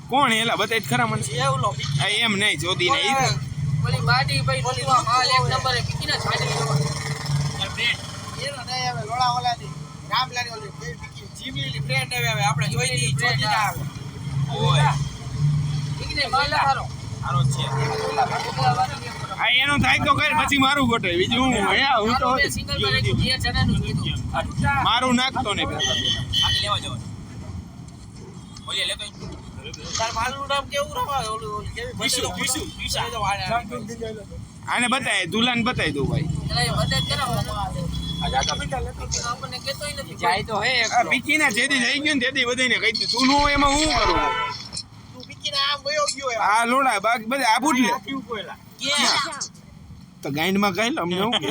કોણ એલા બતાય ખરા મને એમ નહીં જોદી નહીં ઓલી બાડી ભાઈ લોવા માલ એક નંબર કીના છાડી લેવા ફ્રેન્ડ એનો નહીં આવે લોળા ઓલાની રામલાની ઓલી બીકી જીમીલી ફ્રેન્ડ આવે આપણે જોઈ ની જોજી ના આવે ઓય કીને માલ હારો હારો છે આ એનો થાય તો કર પછી મારું ગોટે બીજું હું હું તો સિંગલ માં જે જણાનું કીધું મારું નાખતો ને આને લેવા જવાનું ઓય લેતો તાર માલનું નામ કેવું રવા ઓલું કેવી વિશુ આને બતાય દુલાન બતાય દો ભાઈ એટલે બતાય કરાવો આ જાતો મીઠા લેતો આપણને કેતોય નથી જાય તો હે આ બીકીના જેદી થઈ ગયો ને તેદી બધાને કહી દીધું તું નો એમાં હું કરું તું બીકીના આમ ગયો ગયો આ લોડા બાકી બધા આ બુટ લે કે તો ગાઈડ માં કહી લો અમને હું કે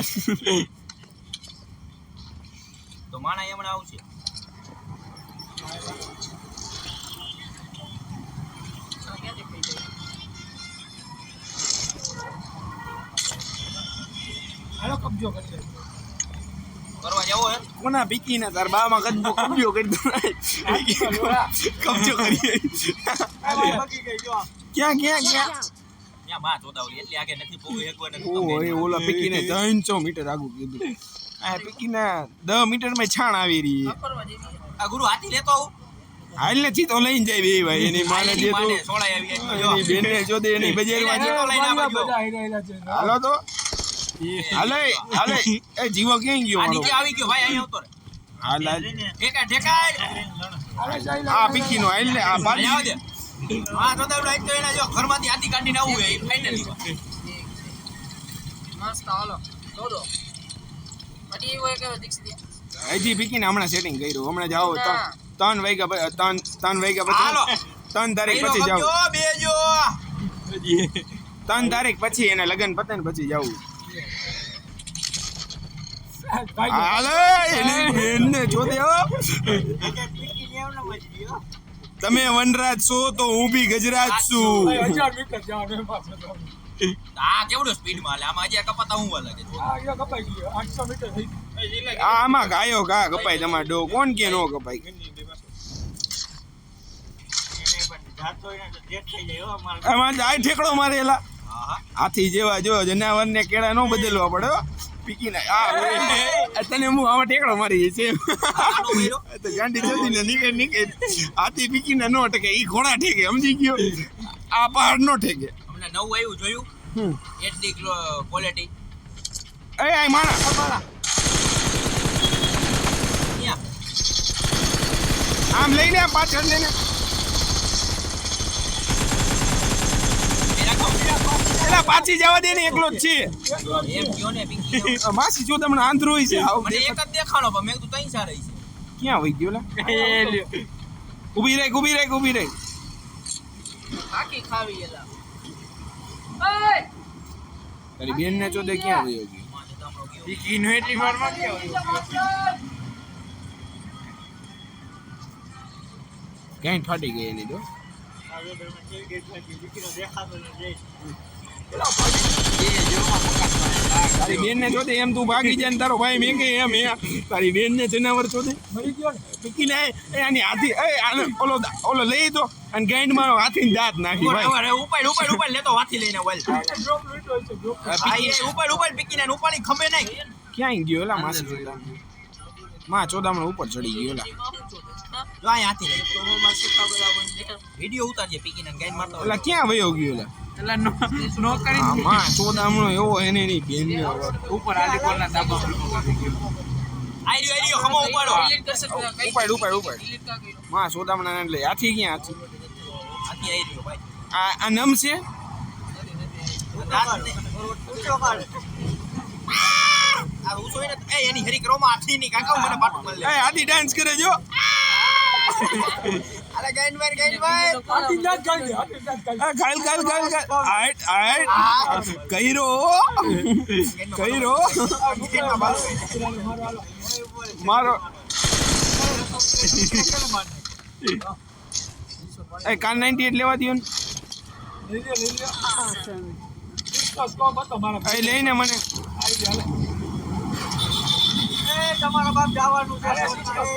તો માણા એમણે આવશે હાલો કબજો કરી કરવા જાવો હે કોના બીકીના તાર બામાં કબજો કરી દો કબજો કરી ક્યાં ન્યા માં ચોદાવલી એટલે આગે નથી પોગી એકવાર ને ઓય ઓલા બીકીને 300 મીટર આગળ કીધું આ બીકીના 10 મીટર માં છાણ આવી રહી આ ગુરુ હાથી લેતો આવું હાલ નથી તો લઈને જાય બે ભાઈ એની માને જે તો સોળાઈ આવી જો એની બેનને જો દે એની બજારમાં લઈને આવજો હાલો તો હાલે હાલે એ જીવો ક્યાં ગયો આ મારો નીચે આવી ગયો ભાઈ અહીં આવતો રે હાલ હાલ ઠેકા આ બીકીનો હાલ ને આ આવ દે હા તો તો એના જો ઘરમાંથી હાથી કાઢીને આવું હે ફાઇનલી મસ્ત હાલો દોડો પછી એવો કે દીક્ષિત હજી બીકીને હમણાં સેટિંગ કર્યું હમણાં જાઓ 3 વાગ્યા 3 વાગ્યા પછી હાલો 3 તારીખ પછી જાવ બેજો 3 તારીખ પછી એને લગન પતે ને પછી જાવું હાલે એને બેનને જોદે હો તમે વનરાજ છો તો હું બી ગજરાજ છું આ કેવડો સ્પીડ માં આલે આમાં આજે કપાતા હું લાગે આમાં ગાયો ગા કપાય તમાર ડો કોણ કે નો કપાય આમાં જાય ઠેકડો મારેલા હાથી જેવા જો જનાવર ને કેળા નો બદલવા પડે પીકીને આ તને હું આમાં ટેકડો મારી છે તો ગાંડી જલ્દી ને નીકળ હાથી પીકીને નો ઠેકે ઈ ઘોડા ઠેકે સમજી ગયો આ પહાડ નો ઠેકે અમને નવું આવ્યું જોયું એચડી ક્વોલિટી એ આ માણા આમ લઈને પાછળ લઈને એલા પાછી જવા દે ને એકલો જ છે એમ કયો ને પિંકી માસી જો તમને આંધ્રોઈ છે મને એક જ દેખાણો પણ મેં તો તઈ સારી છે ક્યાં વઈ ગયો લા ઊભી રહે બાકી ખાવી એલા તારી બેન ને ચોદે ક્યાં વયો ગયો બીકી નો એટલી વારમાં ક્યાં વયો ક્યાં ફાટી ગઈ એની તો તારી બેન ને જોતે એમ તું ભાગી જાય ને તારો ભાઈ મેં કે એમ તારી બેન ને જનાવર જોતે પીકી ને આની હાથી ઓલો લઈ તો અને ગાંડ મારો હાથી દાંત નાખી ભાઈ ઉપાડ લેતો હાથી લઈને વલ ઉપાડ પીકી ને ઉપાડી ખંભે નહીં ક્યાં ગયો એલા માસી ચોદા માં ચોદામણ ઉપર ચડી ગયો એલા જો આ હાથી લઈ તો માસી બરાબર વિડિયો ઉતારજે પીકી ને ગાંડ મારતો એલા ક્યાં વયો ગયો એલા એલા નો કરી માં ચોદામણો એવો એને ની બેન ને ઉપર આલી કોલના દાબો આઈડિયો ખમો ઉપાડો ઉપાડ માં ચોદામણા ને એટલે હાથી ક્યાં હાથી આઈડિયો ભાઈ આ નમ છે આ ઉસો એને એ એની હરી કરોમાં હાથી ની કાકા મને પાટું મળ લે એ હાથી ડાન્સ કરે જો અરે ગાઈન ભાઈ હાથી ડાન્સ ગાલ આઈટ કઈરો મારો એ કાન 98 લેવા દિયો ને લઈને મને તમારા બાપ જવાનું છે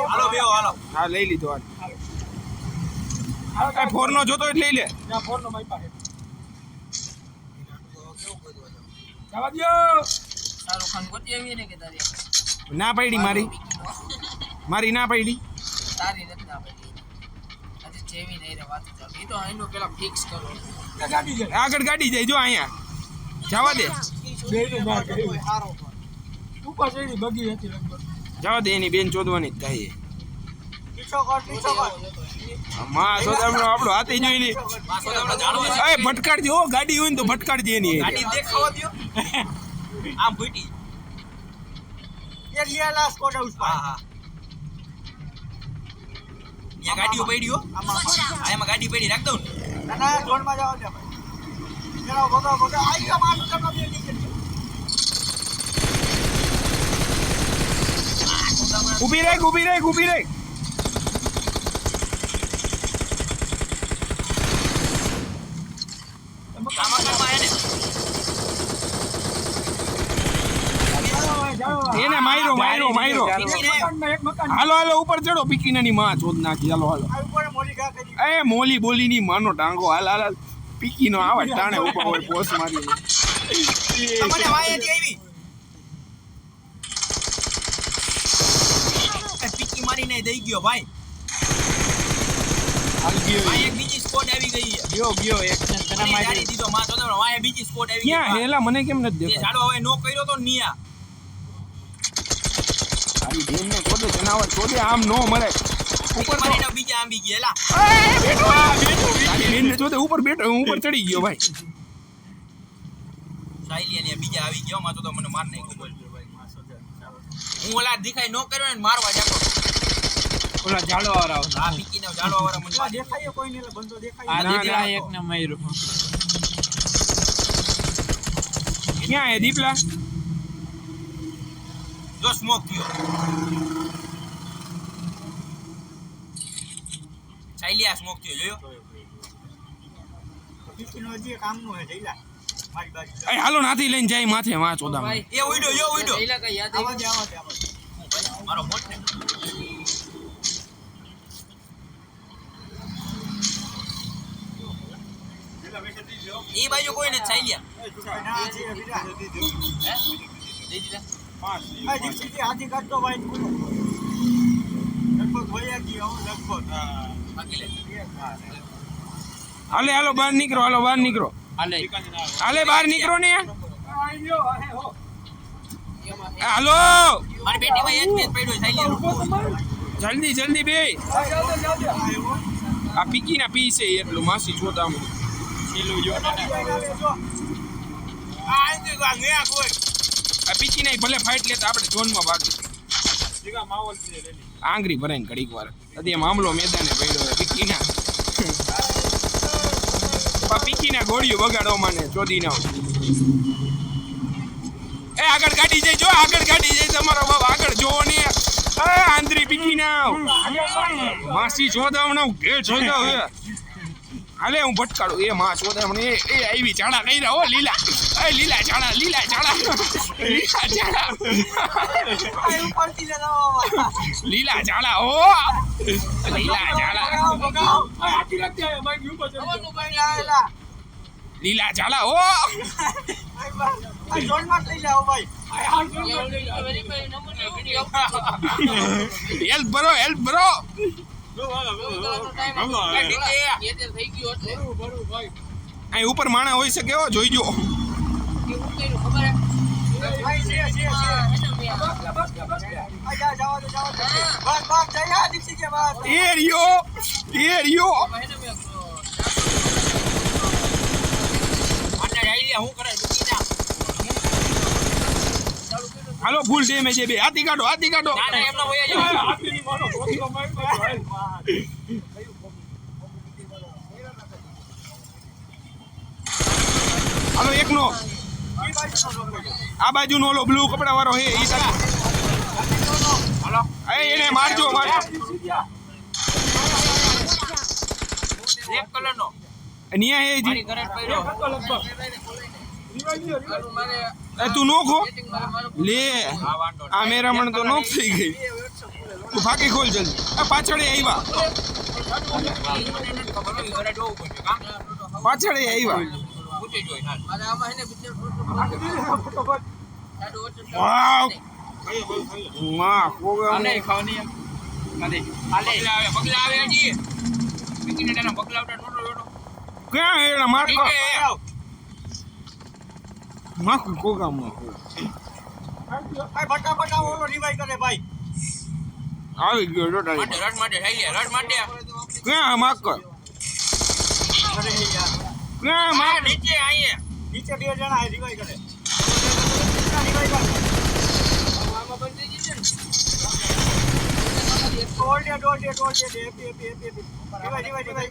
હાલો બેહો હાલો હા લઈ લીધો હાલ એ ફોર નો જોતો એટલે લઈ લે. ના ફોન નો મારી પાસે જવા દો. શાહરુખ ખાન ગોતી આવી ને કે તારી ના પડી મારી ના પડી. તારી નથી ના પડી આજે જેવી નહીં રે વાત ચાલ એ તો એનું પેલા ફિક્સ કરો એ ગાડી જાય આગળ ગાડી જાય જો અહીંયા જવા દે બે ને માર કરી સારો ઉપર ચડી બગી હતી લગભગ જવા દે એની બેન ચોદવાની જ થાય. પીછો કર માં સોદામણો આપણો હાથે જોઈ નહીં. માં સોદામણો જાળવા છે એ ભટકાડજે હો, ગાડી હોય ને તો ભટકાડજે એની. ગાડી દેખાવા દયો આમ ભૂટી એ લીલા સ્કોડ હાઉસ હા હા યા ગાડીઓ પડી હો આમાં ગાડી પડી રાખ દઉં ના ના ઝોન માં જાવ દે ભાઈ ચલો ભગો આઈ ગયો મારું તમને બે નીકળી ઊભી રાખ. આમાં કામ આયા ને એને માર્યો. મકાનમાં એક મકાન હાલો ઉપર ચડો. પીકીનાની માં ચોદ નાખી. હાલો એ મોલી બોલી ની માનો ટાંગો. હાલ પીકીનો આવે ટાણે ઉપર હોય પોસ મારી. તમને વાયથી આવી પીકી મારીને દઈ ગયો ભાઈ ભાઈ એક બીજી સ્કોડ આવી ગઈ છે ગયો એક મને ગાડી દીધો માં તો વાય બીજી સ્કોડ આવી ક્યાં ગઈ હેલા મને કેમ નથી તે દેખાતો? ઝાડો હવે નો કર્યો તો નિયા તારી બેનને ચોદે જનાવર ચોદે આમ નો મળે. ઉપર તો મારીને બીજા આંબી ગયા તારી બેનને ચોદે ઉપર બેઠો. હું ઉપર ચડી ગયો ભાઈ. સાયલી અને બીજા આવી ગયો માં તો મને માર નાખ્યો બોલ હું ઓલા દેખાય નો કર્યો ને મારવા જાતો ઓલા ઝાડો વાળા આ પીકી ને ઝાડો વાળા મને મારી દેખાય કોઈ ને બંધો દેખાય આ ના, દીપડા ના. એકને માર્યો ક્યાં હે દીપલા? જો સ્મોક થયો સાયલી આ સ્મોક થયો જોયો પીકીનો જે કામનું હે જઈલા મારી બાજુ એ હાલો નાથી લઈને જાય માથે માં ચોદામાં. એ ઉડ્યો યો ઉડ્યો આવા દે મારો મોટ ને એ બાજુ કોઈ ને ચાલ્યા ના છે બીજા દઈ દીધા આ દીક્ષિત હાથી કાઢતો ભાઈ લગભગ વયા ગયો લગભગ બાકી લે હાલો બહાર નીકળો. હાલે બહાર નીકળો ને. હાલો મારી બેટીમાં એક મેચ પડ્યો ચાલ્યા જલ્દી બે. આ પીકી ના પી છે એટલું માસી ચોદામાં. આ પીકી ના ભલે ફાઇટ લેતા આપણે ઝોનમાં ભાગી. આંગળી ભરાઈને ઘડીક વાર અદે મામલો મેદાને પડ્યો છે પીકીના. પીકીના ગોળીઓ બગાડો મને ચોદી ના. એ આગળ ગાડી જાય તમારો બાપ આગળ જોવો ને. એ આંધરી પીકીના માસી ચોદાવણ કે ચોદાવ હે. હાલે હું ભટકાડું. એ માં ચોદાવણ એ આવી ઝાડા કર્યા હો લીલા. એ લીલા ઝાડા. લીલા ઝાડા. લીલા ઝાડા હો. લીલા ઝાડા. લીલા ઝાડા હો. હેલ્પ ભરો. અહીં ઉપર માણા હોઈ શકે હો, જોઈજો. એ રહ્યો. હું કરે હાલો ફૂલ ડેમેજ બે. હાથી કાઢો. એમનો વયા હાલો એકનો આ બાજુનો ઓલો બ્લુ કપડા વાળો હે ઈ તારા. હાલો એને મારજો. એક કલરનો નિયા હે જી. મારી ઘરે પડ્યો લગભગ મારે એ તું નોખો સેટિંગ મારું લે આ મેરામણ તો નોખ થઈ ગઈ તું ફાકી ખોલ જલ્દી આ પાછળ આવ્યા પાછળ આવ્યા મારે આમાં એને બીજે વાવ માં કોગા આને ખાવાની એમ નથી આલે પગલા આવે હજી પીકીને તેના પગલા ઉડા ટોટો ટોટો ક્યાં એડા માર માં કોગા માં ફટાફટ આવો, ઓલો revive કરે ભાઈ. આવી ગયો જો તારી માટે રડ માટે થઈ ગયા રડ માટે ક્યાં માક અરે યાર. ક્યાં આ માક નીચે અહીંયા નીચે 2 જણા આ revive કરે. આમાં બંધ થઈ જશે ને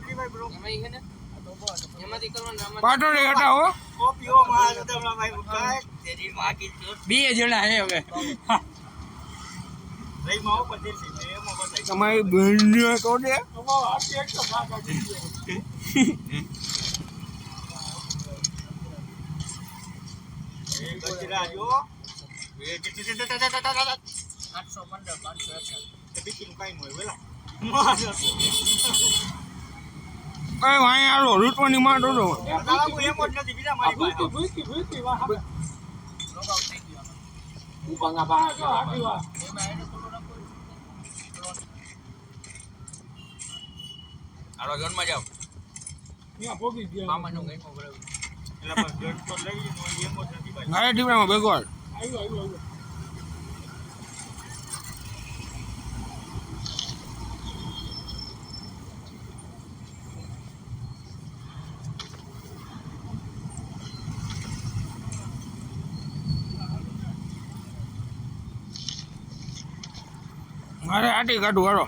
Revive bro. એમાં ઈ હે ને એમાંથી કરવાનું આમાં પાટોડે હટાવો કોપી ઓ માં દમલા ભાઈ કાય તેરી માગી તો બે જણા હે હવે રહી માં ઉપર દેસી ને એમાં બતાઈ. તમારી બહેનને તોડે તમારો હાથી એક તો ભાગા દીધી. એ ગજરા જો. એ 815 561 બીકીનું કાઈ ન હોય વેલા. મારો. કઈ વાય આલો લૂંટવાની માં તોડો તારાબુ એમ જ નથી બીજા મારી પાસે. લોગ આઉટ થઈ ગયો એમાં એને થોડું રાખો આરો ઝોન માં જાવ મામાનો ગઈમો બરાબર એટલે બસ ગન તો લઈ નો એમ જ નથી ભાઈ. મારે ટીમમાં ભેગો મારે આટી કાઢું વાળો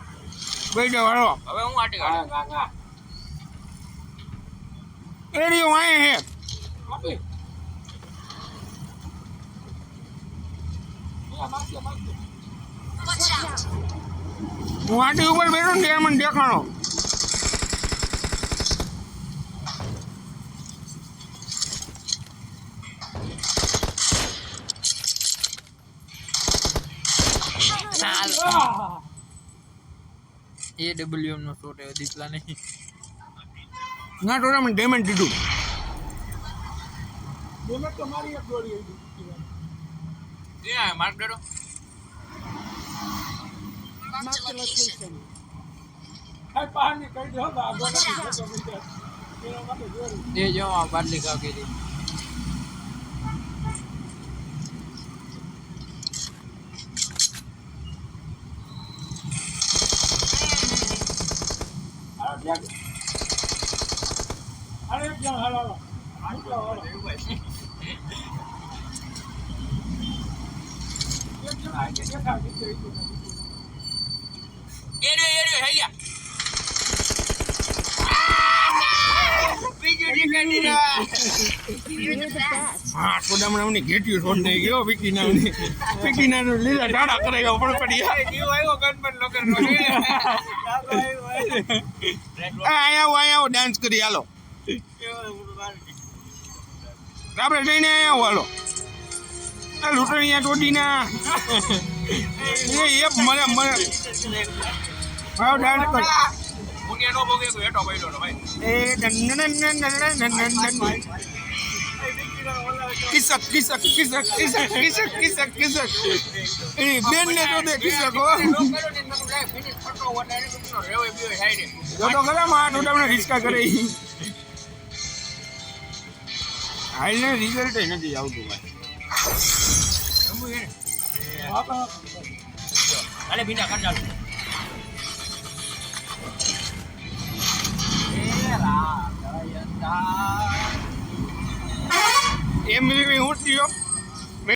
બેડે વાળો હવે હું આટી કાઢું એરિયો વાય હે હું આટી ઉપર બેઠો ને ત્યારે મને દેખાણો AWM નો શોટ હે દીપલા નહીં ના ટોળા મને ડેમેજ દીધું ક્યાં માર્ક દેડો એ જો આ બાટલી ખાવ કે એરિયો થઈ ગયા બીજું નીકળી હા ટોળા મને અમને ઘેટ્યું છોડ દઈ ગયો વિકી ના લીલા ટાડા કરે ગયો પણ પડી જીવ આવ્યો ગનપત લોકર નો આયા આવો ડાન્સ કરી હાલો આપણે જઈને આયા હાલો આ લૂંટણીયા ટોડીના એ મને આવો ડાન્સ કર મુનિયા નો ભોગે કોઈ હેઠો પડ્યો નો ભાઈ એ કિસક કિસક કિસક કિસક કિસક કિસક કિસક એ બેન ને તો દે કિસક હો નો કરો ને નકર લાય ફિનિશ ફટો વધારે નો રેવે બીયો થાય ને જો તો ખરા માં ટોડામને રિસ્કા કરે હાલને રિઝલ્ટ નથી આવતું ભાઈ અરે બીના કાઢ ચાલુ એમ હું થયો